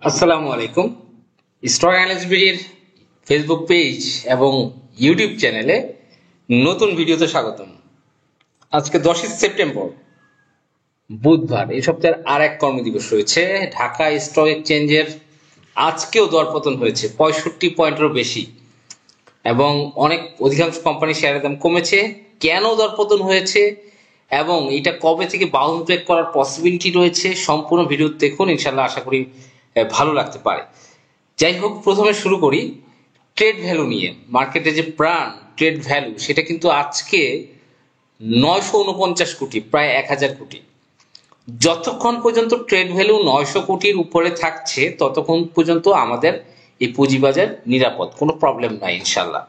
আসসালামু আলাইকুম। Stock analyst বিডির Facebook page এবং ইউটিউব চ্যানেলে নতুন ভিডিওতে স্বাগতম। আজকে 10ই সেপ্টেম্বর বুধবার, এই সপ্তাহের আর এক কর্মদিবস রয়েছে। ঢাকা স্টক এক্সচেঞ্জের আজকেও দরপতন হয়েছে 65 পয়েন্টেরও বেশি এবং অধিকাংশ কোম্পানি শেয়ারের দাম কমেছে। কেন দরপতন হয়েছে এবং এটা কবে থেকে বাউন্স ব্রেক করার পসিবিলিটি রয়েছে, সম্পূর্ণ ভিডিও দেখুন, ইনশাল্লাহ আশা করি ভালো লাগতে পারে। যাই হোক, প্রথমে শুরু করি ট্রেড ভ্যালু নিয়ে। মার্কেটে যে প্রাণ ট্রেড ভ্যালু, সেটা কিন্তু আজকে 949 কোটি, প্রায় 1000 কোটি। যতক্ষণ পর্যন্ত ট্রেড ভ্যালু 900 কোটির উপরে থাকছে ততক্ষণ পর্যন্ত আমাদের এই পুঁজিবাজার নিরাপদ, কোনো প্রবলেম নাই ইনশাল্লাহ।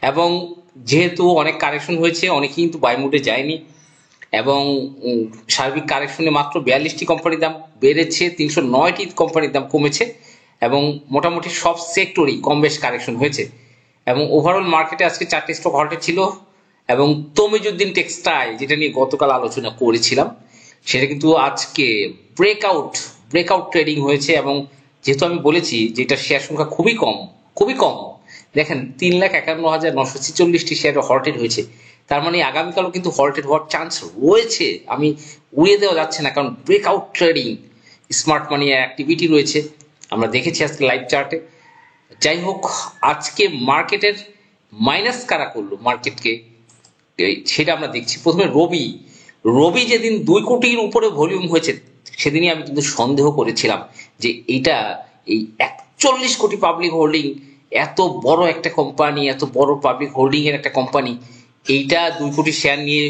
এবং যেহেতু অনেক কারেকশন হয়েছে, অনেকেই কিন্তু বাই মুডে যায়নি এবং সার্বিক কারেকশনে মাত্র 42টি কোম্পানির দাম বেড়েছে, 309টি কোম্পানির দাম কমেছে এবং মোটামুটি সব সেক্টরই কম বেশ কারেকশন হয়েছে। এবং ওভারঅল মার্কেটে আজকে 4টি স্টক হল্টে ছিল এবং তমিজউদ্দিন টেক্সটাইল, যেটা নিয়ে গতকাল আলোচনা করেছিলাম, সেটা কিন্তু আজকে ব্রেকআউট ট্রেডিং হয়েছে। এবং যেহেতু আমি বলেছি যে এটা শেয়ার সংখ্যা খুবই কম, দেখেন 3,51,946টি শেয়ার হল্টেড হয়েছে। তার মানে আগামীকালও কিন্তু হল্টেড হওয়ার চান্স রয়েছে, আমি উড়িয়ে দেওয়া যাচ্ছে না, কারণ ব্রেকআউট ট্রেডিং, স্মার্ট মানি অ্যাক্টিভিটি রয়েছে, আমরা দেখেছি আজকে লাইভ চার্টে। যাই হোক, আজকে মার্কেটের মাইনাস কারা করলো মার্কেটকে, সেটা আমরা দেখছি। প্রথমে রবি যেদিন 2 কোটির উপরে ভলিউম হয়েছে, সেদিনই আমি কিন্তু সন্দেহ করেছিলাম যে এটা এই 41 কোটি পাবলিক হোল্ডিং, এত বড় একটা কোম্পানি, এত বড় পাবলিক হোল্ডিং এর একটা কোম্পানি, এইটা 2 কোটি শেয়ার নিয়ে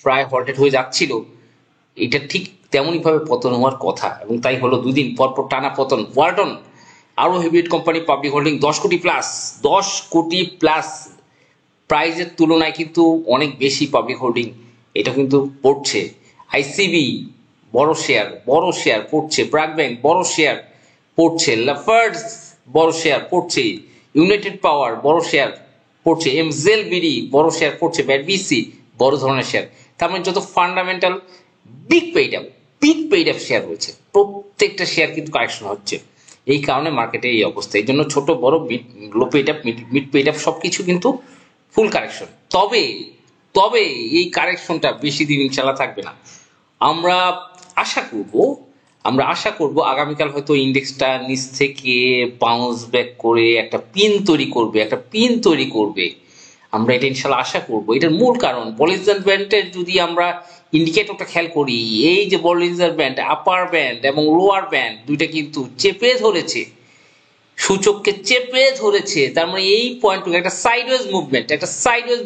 প্রায় হল্টেড হয়ে যাচ্ছিল, এটা ঠিক তেমনই ভাবে পতন হওয়ার কথা এবং তাই হলো। 2 দিন পর টানা পতন। ওয়ালটন, আরো হেভিওয়েট কোম্পানি, পাবলিক হোল্ডিং 10 কোটি প্লাস প্রাইজের তুলনায় কিন্তু অনেক বেশি পাবলিক হোল্ডিং এটা কিন্তু পড়ছে। আইসিবি বড় শেয়ার পড়ছে, ব্র্যাক ব্যাংক বড় শেয়ার পড়ছে, লাফার্জ বড় শেয়ার পড়ছে, ইউনাইটেড পাওয়ার বড় শেয়ার পড়ছে, এমজেল বিডি বড় শেয়ার পড়ছে, ব্যাটবিসি বড় ধরনের শেয়ার। তার মানে যত fundamental big paid up share রয়েছে, প্রত্যেকটা শেয়ার কিন্তু কারেকশন হচ্ছে। এই কারণে মার্কেটে এই অবস্থা। এই জন্য ছোট বড় লো paid up, mid paid up সবকিছু কিন্তু ফুল কারেকশন। তবে এই কারেকশনটা বেশি দিন ইনশাল্লাহ থাকবে না। আমরা আশা করব আগামীকাল হয়তো ইন্ডেক্সটা নিচ থেকে বাউন্স ব্যাক করে একটা পিন তৈরি করবে। আমরা এটা ইনশাল্লাহ আশা করব। এটার মূল কারণ বলিঞ্জার ব্যান্ডের যদি আমরা ইন্ডিকেটরটা খেয়াল করি, এই যে বলিঞ্জার ব্যান্ড, আপার ব্যান্ড এবং লোয়ার ব্যান্ড দুইটা কিন্তু চেপে ধরেছে, সূচককে চেপে ধরেছে। তার মানে এই পয়েন্টটুকু একটা সাইডওয়েজ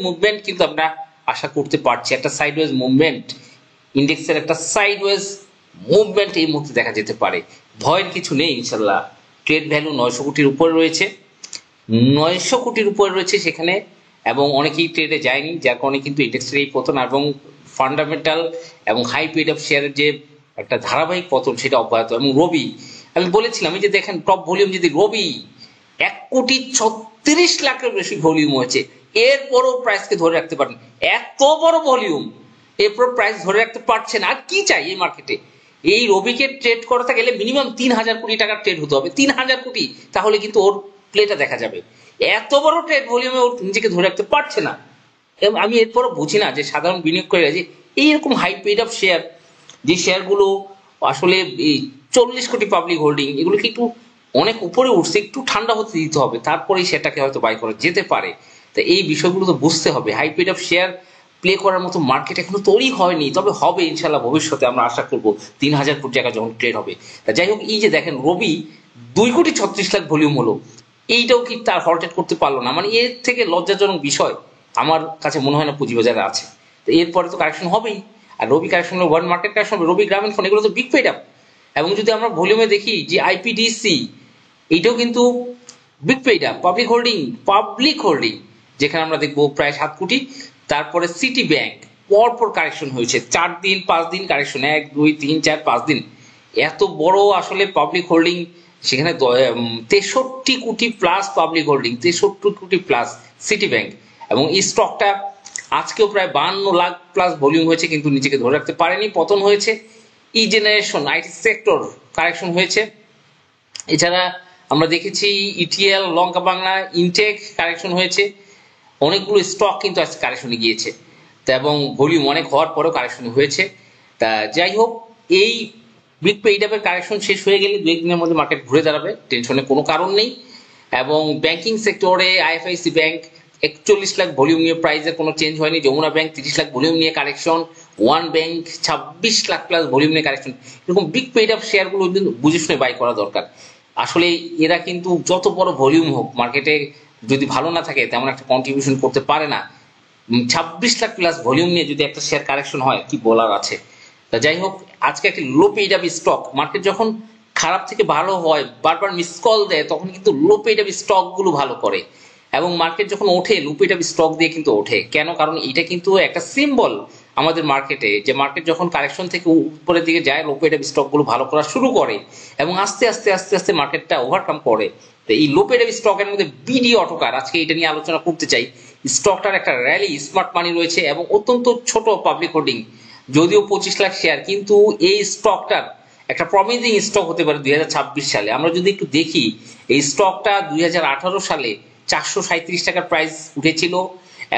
মুভমেন্ট কিন্তু আমরা আশা করতে পারছি। একটা সাইডওয়েজ মুভমেন্ট, ইন্ডেক্সের একটা সাইডওয়েজ মুভমেন্ট এই মুহূর্তে দেখা যেতে পারে। ভয়ের কিছু নেই ইনশাল্লাহ। ট্রেড ভ্যালু 900 কোটির উপরে রয়েছে সেখানে, এবং অনেকেই ট্রেডে যায়নি, যার কারণে কিন্তু ইন্ডেক্সের এই পতন এবং ফান্ডামেন্টাল এবং হাই পেইড আপ শেয়ারের যে একটা ধারাবাহিক পতন সেটা অব্যাহত। এবং রবি, আমি বলেছিলাম এই যে দেখেন টপ ভলিউম, যদি রবি 1,36,00,000 বেশি ভলিউম হয়েছে, এরপরও প্রাইসকে ধরে রাখতে পারেন। এত বড় ভলিউম, এরপর প্রাইস ধরে রাখতে পারছেন, আর কি চাই এই মার্কেটে? এই রবিকে ট্রেড করতে গেলে মিনিমাম 3,000 কোটি টাকার ট্রেড হতে হবে, 3,000 কোটি, তাহলে কিন্তু ওর প্লেটা দেখা যাবে। এত বড় ট্রেড ভলিউমে ওর নিজেকে ধরে রাখতে পারছে না। এবং আমি এরপরও বুঝি না যে সাধারণ বিনিয়োগকারীরা যে এইরকম হাই পেইড আপ শেয়ার, যে শেয়ারগুলো আসলে 40 কোটি পাবলিক হোল্ডিং, এগুলোকে একটু অনেক উপরে উঠছে, একটু ঠান্ডা হতে দিতে হবে, তারপরেই সেটাকে হয়তো বাই করা যেতে পারে। তো এই বিষয়গুলো তো বুঝতে হবে। High paid up share play করার মতো মার্কেট এখনো তৈরি হয়নি, তবে হবে ইনশাল্লাহ ভবিষ্যতে। আমরা আশা করব 3,000 কোটি টাকা যখন ট্রেড হবে। তা যাই হোক, এই যে দেখেন রবি 2,36,00,000 ভলিউম হলো, এইটাও কি তার হল্টেড করতে পারলো না? মানে এর থেকে লজ্জাজনক বিষয় আমার কাছে মনে হয় না পুঁজিবাজারে আছে। তো এরপরে তো কারেকশন হবেই, আর রবি কারেকশন হলে ওয়ার্ল্ড মার্কেট কারেকশন হবে। রবি, গ্রামীণ ফোন, এগুলো তো বিগ পেইড আপ। এবং যদি আমরা ভলিউমে দেখি যে আইপিডিসি, এইটাও কিন্তু big paid up, public holding, যেখানে আমরা দেখবো প্রায় 7 কোটি। তারপরে সিটি ব্যাংক পরপর কারেকশন হয়েছে, 4 দিন 5 দিন কারেকশন, 1 2 3 4 5 দিন, এত বড় আসলে পাবলিক হোল্ডিং, সেখানে 63 কোটি প্লাস পাবলিক হোল্ডিং, 63 কোটি প্লাস সিটি ব্যাংক। এবং এই স্টকটা আজকেও প্রায় 52 লাখ প্লাস ভলিউম হয়েছে, কিন্তু নিজেকে ধরে রাখতে পারেনি, পতন হয়েছে। ই জেনারেশন, আইটি সেক্টর কারেকশন হয়েছে, এছাড়া আমরা দেখেছি ইটিএল, লঙ্কা বাংলা, ইনটেক কারেকশন হয়েছে, অনেকগুলো স্টক কিন্তু আজকে কারেকশনে গিয়েছে তা, এবং ভলিউম অনেক হওয়ার পরেও কারেকশন হয়েছে। তা যাই হোক, এই বিগ পেইডাপের কারেকশন শেষ হয়ে গেলে 2 দিনের মধ্যে মার্কেট ঘুরে দাঁড়াবে, টেনশনের কোনো কারণ নেই। এবং ব্যাংকিং সেক্টরে আইএফআইসি ব্যাংক 41 লাখ ভলিউম নিয়ে, প্রাইসের কোনো চেঞ্জ হয়নি। যমুনা ব্যাংক 30 লাখ ভলিউম নিয়ে correction, one bank 26 lakh plus volume নিয়ে কারেকশন। এরকম বিগ পেইডাপ শেয়ারগুলো বুঝে শুনে বাই করা দরকার। আসলে এরা কিন্তু যত বড় ভলিউম হোক, মার্কেটে যদি ভালো না থাকে তেমন একটা কন্ট্রিবিউশন করতে পারে না। 26 লাখ প্লাস ভলিউম নিয়ে যদি একটা শেয়ার কারেকশন হয়, কি বলার আছে। তা যাই হোক, আজকে একটা লো পেইড স্টক, মার্কেট যখন খারাপ থেকে ভালো হয়, বারবার মিস কল দেয়, তখন কিন্তু লো পেইড স্টক গুলো ভালো করে। এবং মার্কেট যখন ওঠে, লো পেইড স্টক দিয়ে কিন্তু ওঠে। কেন? কারণ এটা কিন্তু একটা সিম্বল আমাদের মার্কেটে, যে মার্কেট যখন কারেকশন থেকে উপরের দিকে যায়, লো পেইড স্টক গুলো ভালো করা শুরু করে এবং আস্তে আস্তে আস্তে আস্তে মার্কেটটা ওভারকাম করে। তো এই লো পেইড স্টকের মধ্যে বিডি অটোকার, আজকে এটা নিয়ে আলোচনা করতে চাই। স্টকটার একটা র্যালি, স্মার্ট মানি রয়েছে এবং অত্যন্ত ছোট পাবলিক হোল্ডিং, যদিও 25 লাখ শেয়ার, কিন্তু এই স্টকটার একটা প্রমিজিং স্টক হতে পারে 2026 সালে। আমরা যদি একটু দেখি, এই স্টকটা 2018 সালে 437 টাকার প্রাইস উঠেছিল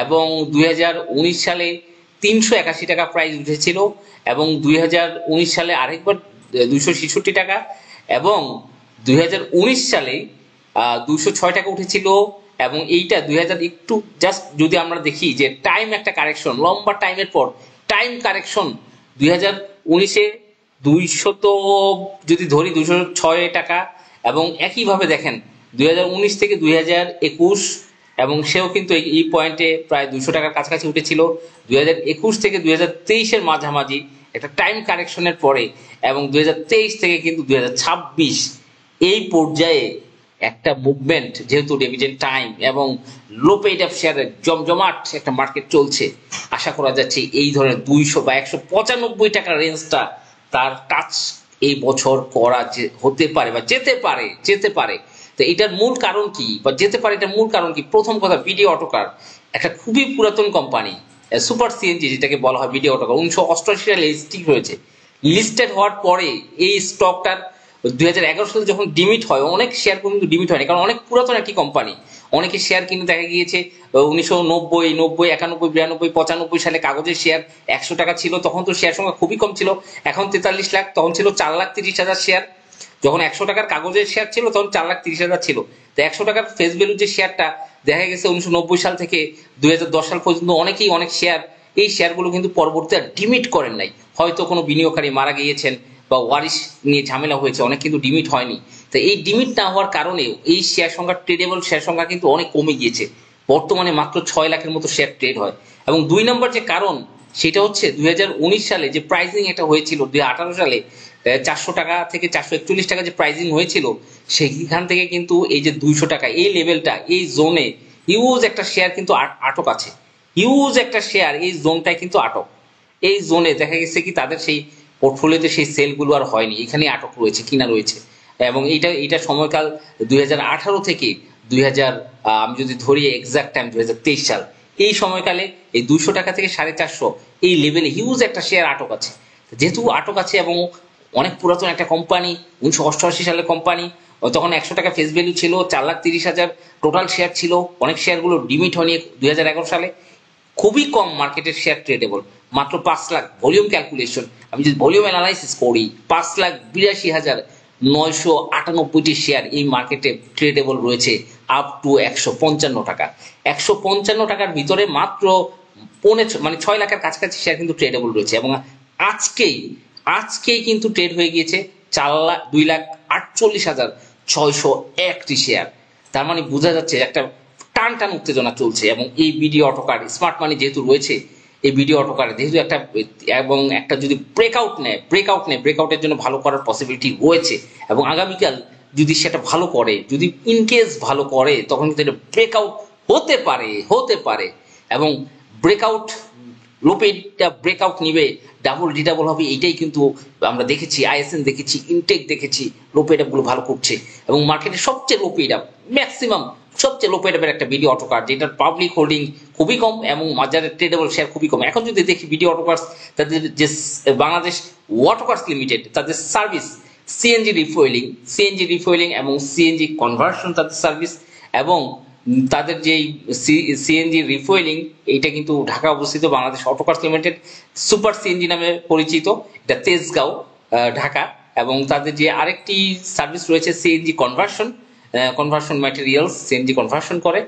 এবং 2019 সালে 381 টাকা প্রাইস উঠেছিল এবং 2019 সালে আরেকবার 266 টাকা এবং 2019 সালে 206 টাকা উঠেছিল। এবং এইটা 2000 একটু জাস্ট যদি আমরা দেখি যে টাইম একটা কারেকশন, লম্বা টাইমের পর টাইম কারেকশন, 2019-এ 200 যদি ধরি 206 টাকা, এবং একইভাবে দেখেন 2019 থেকে 2021, এবং সেও কিন্তু এই পয়েন্টে প্রায় 200 টাকার কাছাকাছি উঠেছিল। 2021 থেকে 2023-এর মাঝামাঝি একটা টাইম কারেকশনের পরে, এবং 2023 থেকে কিন্তু 2026 এই পর্যায়ে একটা মুভমেন্ট, যেহেতু ডিভিডেন্ড টাইম এবং লো পেইড আপ শেয়ারের জমজমাট একটা মার্কেট চলছে, আশা করা যাচ্ছে এই ধরনের 200 বা 195 টাকার রেঞ্জটা তার টাচ এই বছর করা হতে পারে বা যেতে পারে। তো এটার মূল কারণ কি, বা যেতে পারে এটার মূল কারণ কি? প্রথম কথা, বিডি অটোকার একটা খুবই পুরাতন কোম্পানি, সুপার সিএনজি যেটাকে বলা হয় বিডি অটোকার, 1988 সালে লিস্টেড হয়েছে। লিস্টেড হওয়ার পরে এই স্টকটার 2011 সালে যখন ডিমিট হয়, অনেক শেয়ার কিন্তু ডিমিট হয়নি, কারণ অনেক পুরাতন একটি কোম্পানি। অনেকে শেয়ার কিন্তু দেখা গিয়েছে 1990, 90, 91, 92, 95 সালে কাগজের শেয়ার 100 টাকা ছিল, তখন তো শেয়ার সংখ্যা খুবই কম ছিল। এখন 43 লাখ, তখন ছিল 4,30,000 শেয়ার। যখন 100 টাকার কাগজের শেয়ার ছিল তখন 4,30,000 ছিল। তো 100 টাকার ফেস ভ্যালু যে শেয়ারটা, দেখা গেছে 1990 সাল থেকে 2010 সাল পর্যন্ত অনেকেই অনেক শেয়ার, এই শেয়ারগুলো কিন্তু পরবর্তীতে ডিমিট করেন নাই। হয়তো কোনো বিনিয়োগকারী মারা গিয়েছেন বা ওয়ারিশ নিয়ে ঝামেলা হয়েছে, অনেক কিন্তু ডিমিট হয়নি। তো এই ডিমিট না হওয়ার কারণে এই শেয়ার সংখ্যা, ট্রেডেবল শেয়ার সংখ্যা কিন্তু অনেক কমে গিয়েছে। বর্তমানে মাত্র 6 লাখের মতো শেয়ার ট্রেড হয়। এবং 2 নম্বর যে কারণ, সেটা হচ্ছে 2019 সালে যে প্রাইসিং এটা হয়েছিল, 2018 সালে 400 টাকা থেকে 441 টাকা যে প্রাইসিং হয়েছিল, সেখান থেকে কিন্তু এই যে 200 টাকা এই লেভেলটা, এই জোনে হিউজ একটা শেয়ার কিন্তু আটক আছে। হিউজ একটা শেয়ার এই জোনটায় কিন্তু আটক। এই জোনে দেখা গেছে কি তাদের সেই পোর্টফোলিওতে সেই সেলগুলো আর হয়নি, এখানে আটক রয়েছে, কিনা রয়েছে। এবং এটা সময়কাল 2018 থেকে 2000, আমি যদি ধরি এক্সাক্ট টাইম 2023 সাল, এই সময়কালে এই 200 টাকা থেকে 450 এই লেভেলে হিউজ একটা শেয়ার আটক আছে। যেহেতু আটক আছে এবং অনেক পুরাতন একটা কোম্পানি, 1988 সালের কোম্পানি, তখন 100 টাকা ফেস ভ্যালু ছিল, 4,30,000 টোটাল শেয়ার ছিল। অনেক শেয়ারগুলো ডিমিট হয়নি 2011 সালে। খুবই কম মার্কেটের শেয়ার ট্রেডেবল, মাত্র 5 লাখ ভলিউম ক্যালকুলেশন। আমি যদি ভলিউম অ্যানালাইসিস করি, 5,82,998টি শেয়ার এই মার্কেটে ট্রেডেবল রয়েছে, আপ টু 155 টাকা। 155 টাকার ভিতরে মাত্র 6 লাখের কাছাকাছি শেয়ার কিন্তু ট্রেডেবল রয়েছে। এবং আজকেই কিন্তু ট্রেড হয়ে গিয়েছে 2,48,601টি শেয়ার। তার মানে বোঝা যাচ্ছে একটা টান টান উত্তেজনা চলছে। এবং এই বিডি অটোকার স্মার্ট মানি যেহেতু রয়েছে, এই বিডি অটোকার যেহেতু একটা যদি ব্রেকআউটের জন্য ভালো করার পসিবিলিটি রয়েছে। এবং আগামীকাল যদি সেটা ভালো করে, যদি ইনকেস ভালো করে, তখন কিন্তু এটা ব্রেকআউট হতে পারে। এবং ব্রেকআউট, লোপেটা ব্রেকআউট নিবে, ডাবল ডিডাবল হবে, এটাই কিন্তু আমরা দেখেছি। আইএসএন দেখেছি, ইনটেক দেখেছি, লোপেড গুলো ভালো করছে। এবং মার্কেটের সবচেয়ে লোপেড আপ, ম্যাক্সিমাম সবচেয়ে লোপেড আপের একটা বিডি অটোকার, যেটার পাবলিক হোল্ডিং খুবই কম এবং বাজারের ট্রেডেবল শেয়ার খুবই কম। এখন যদি দেখি বিডি অটোকার্স, তাদের যে বাংলাদেশ অটোকার্স লিমিটেড, তাদের সিএনজি রিফুয়েলিং এবং সিএনজি কনভার্সন তাদের সার্ভিস, এবং তাদের যে সিএনজি রিফুয়েলিং, এটা কিন্তু ঢাকা অবস্থিত বাংলাদেশ অটোকার্স লিমিটেড সুপার সিএনজি নামে পরিচিত, এটা তেজগাঁও ঢাকা। এবং তাদের যে আরেকটি সার্ভিস রয়েছে CNG conversion materials, CNG conversion করে,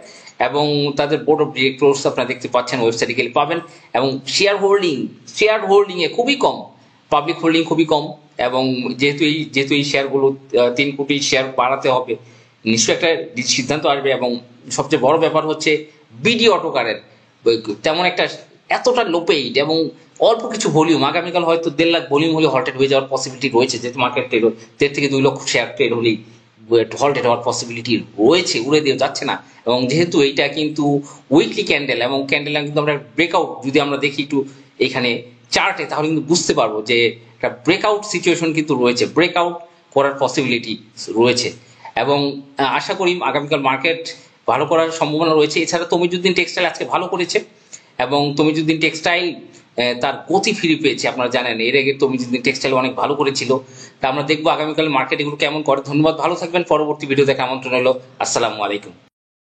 এবং তাদের বোর্ড অফ ডিরেক্টরস আপনারা দেখতে পাচ্ছেন, ওয়েবসাইটে গেলে পাবেন। এবং শেয়ার হোল্ডিং এ খুবই কম, পাবলিক হোল্ডিং খুবই কম। এবং যেহেতু এই শেয়ারগুলো 3 কোটি শেয়ার বাড়াতে হবে, নিশ্চয়ই একটা সিদ্ধান্ত আসবে। এবং সবচেয়ে বড় ব্যাপার হচ্ছে বিডি অটোকারের তেমন একটা এতটা লো পেইড এবং অল্প কিছু ভলিউম, আগামীকাল হয়তো 1.5 লাখ ভলিউম হলে হল্টেড হয়ে যাওয়ার পসিবিলিটি রয়েছে, যেহেতু মার্কেট ট্রেড 1.5 থেকে 2 লক্ষ শেয়ার ট্রেড হলেই হল্টেড হওয়ার পসিবিলিটি রয়েছে, উড়ে দিয়ে যাচ্ছে না। এবং যেহেতু এইটা কিন্তু উইকলি ক্যান্ডেল, এবং ক্যান্ডেল কিন্তু আমরা ব্রেকআউট যদি আমরা দেখি একটু এখানে চার্টে, তাহলে কিন্তু বুঝতে পারবো যে একটা ব্রেকআউট সিচুয়েশন কিন্তু রয়েছে, ব্রেকআউট করার পসিবিলিটি রয়েছে। এবং আশা করি আগামীকাল মার্কেট ভালো করার সম্ভাবনা রয়েছে। এছাড়া তমিজউদ্দিন টেক্সটাইল আজকে ভালো করেছে, এবং তমিজউদ্দিন টেক্সটাইল তার গতি ফিরে পেয়েছে। আপনারা জানেন এর আগে তমিজউদ্দিন টেক্সটাইল অনেক ভালো করেছিল। তা আমরা দেখবো আগামীকাল মার্কেট এগুলো কেমন করে। ধন্যবাদ, ভালো থাকবেন। পরবর্তী ভিডিও দেখা আমন্ত্রণ হলো। আসসালামু আলাইকুম।